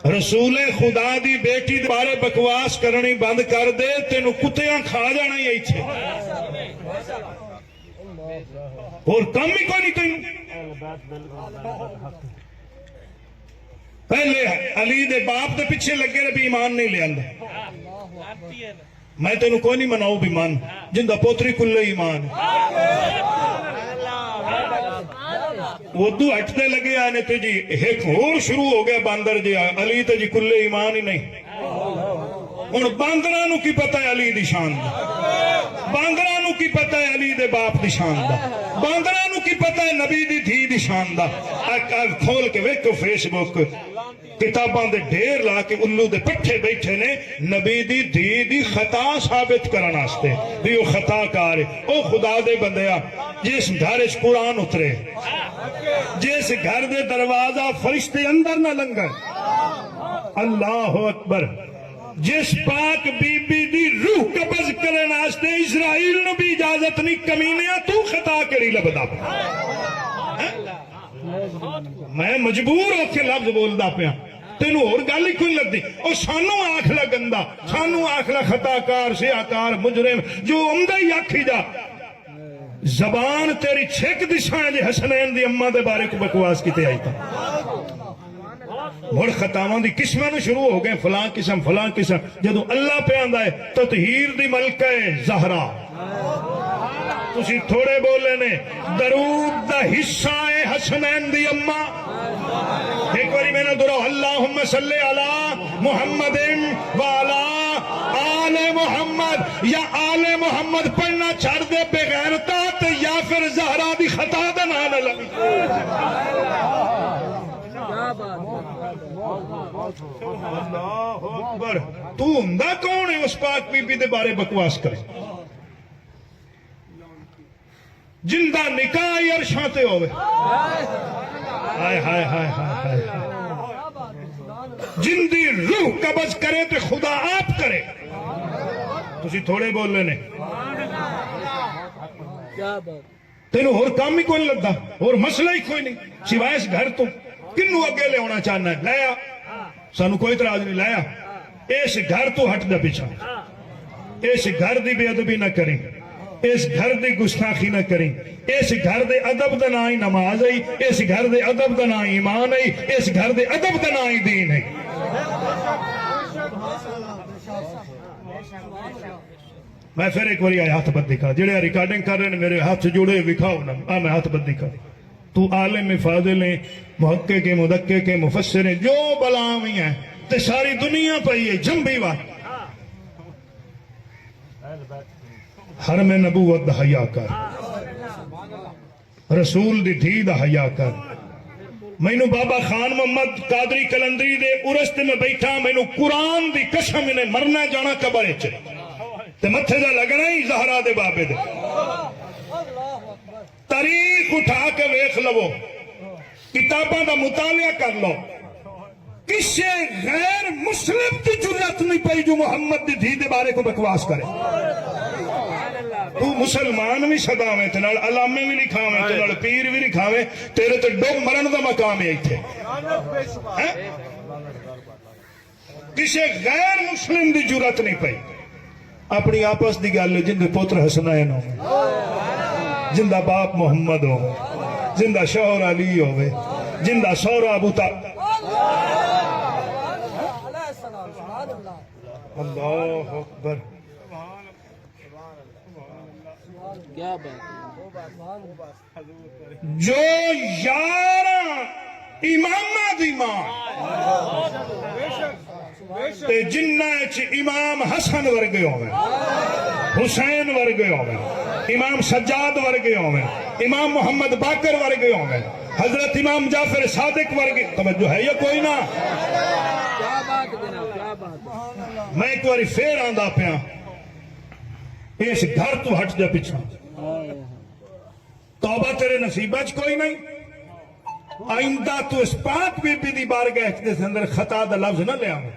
رسول خدا دی بیٹی دے بارے بکواس کرنی بند کر دے، تینو کتیاں کھا جانا ہی ایتھے، اور کم ہی کوئی نہیں تینو۔ پہلے علی دے باپ دے پیچھے لگے رہے بھی ایمان نہیں لے آندا، میں تینو کوئی نہیں مناؤ بھی مان، جندہ پوتری کلے ایمان اردو ہٹتے لگے آنے تے جی ایک اور شروع ہو گیا باندر جی علی تے جی کلے ایمان ہی نہیں۔ ہن باندراں نو کی پتہ ہے علی دی شان دا، باندراں نو کی پتہ ہے علی دے باپ دی شان دا، باندراں نو کی پتہ ہے نبی دی دھی دی شان دا۔ کھول کے ویکھو فیس بک کتاباں دے ڈھیر لا کے الو دے پٹھے بیٹھے نے نبی دی دھی دی خطا ثابت کرن واسطے بھی وہ خطا کار ہے۔ او خدا دے بندیا، جس گھر وچ قرآن اترے، جس گھر دے دروازہ فرشتے اندر نہ لنگن، اللہ اکبر، جس پاک بی بی دی روح قبض کرن واسطے اسرائیل نو بھی اجازت نہیں، کمینیا تو خطا کری لبدا۔ میں مجبور ہو کے لفظ بولدا پیا، تینو اور گل ہی کوئی لگدی۔ او سانو آکھلا گندا، سانو آکھلا خطا کار، سیاکار، مجرم، جو عمدہ ہی آکھی جا۔ زبان تیری چھک دشائیں جے حسنین دی اماں دے بارے کو بکواس کیتے آئی تھا۔ مڑ خطاواں دی قسماں نو شروع ہو گئے، فلاں قسم فلاں قسم۔ جدو اللہ پہ آندا ہے تطہیر دی ملکہ زہرا، تسی تھوڑے بولے نے درود دا حصہ ہے حسنین دی اماں۔ ایک باری میں نے درو اللہم صلی علی محمد وعلا آل محمد، یا آل محمد پڑھنا چھڑ دے بغیرتا تے یا پھر زہرا دی خطا دا نہ لگی۔ اللہ اکبر، تو ہندہ کون ہے اس پاک بی بی دے بارے بکواس کرے؟ جندہ نکاح عرشاں تے ہوئے، ہائے ہائے ہائے ہائے، جندی روح قبض کرے تے خدا آپ کرے۔ تسی تھوڑے بول لینے، تینو اور کام ہی کوئی لگتا، اور مسئلہ ہی کوئی نہیں سوائے اس گھر تو۔ کنو اگے لے ہونا چاہنا ہے لیا، سانو کوئی اعتراض نہیں، لیا اس گھر تو ہٹ دا پیچھا، اس گھر دی بے ادبی نہ کریں، اس گھر دی گستاخی نہ کریں، اس گھر دے ادب دا نہ ہی نماز ہے، اس گھر دے ادب دا نہ ہی ایمان ہے، اس گھر دے ادب دا نہ ہی دین ہے۔ میں پھر ایک باری ہاتھ بد دکھا، جڑے ریکارڈنگ کر رہے ہیں میرے ہاتھ جوڑے وکھاؤ نا، میں ہاتھ بد دکھا۔ تو عالم فاضل ہیں، محقق کے مدقق کے مفسر ہیں، جو بلاوی ہیں تے ساری دنیا پئی ہے جنبی وات۔ حرم نبوت دا حیا کر، رسول دی دھی دا حیا کر۔ مینو بابا خان محمد قادری کلندری دے ارس تے میں بیٹھا، مینو قرآن دی قسم نے مرنا جانا قبر وچ تے متھے دا لگنا ہی زہرا دے بابے دے۔ تاریخ اٹھا کے ویکھ لو، کتاباں دا مطالعہ کر لو، کسے غیر مسلم کی جرات نہیں پئی جو محمد دی دھی دے بارے کو بکواس کرے۔ تو مسلمان بھی صداویں تے نال علامے بھی لکھاویں تے نال پیر بھی لکھاویں، تیرے تے ڈوب مرن دا مقام ہے ایتھے۔ کسے غیر مسلم دی جرات نہیں پئی۔ اپنی آپس دی گل جن دے پوتر حسنین ہو، جندہ باپ محمد ہو، جندہ شوہر علی ہوئے، جندہ سورہ ابو طالب۔ اللہ اکبر، جو یارہ امامہ دی ماں تے جنہ چ امام حسن ورگے ہوئے، حسین ورگے ہوئے، امام سجاد ورگے ہوئے، امام محمد باقر ورگے ہوئے، حضرت امام جعفر صادق ورگے، توجہ ہے یا کوئی نہ؟ میں ایک باری پھر آندا پیا، اس گھر تو ہٹ جا پیچھا، توبہ تیرے نصیبہ چ کوئی نہیں۔ آئندہ تو اس پاک بی بی دی بارگاہ دے اندر خطا دا لفظ نہ لے آؤں۔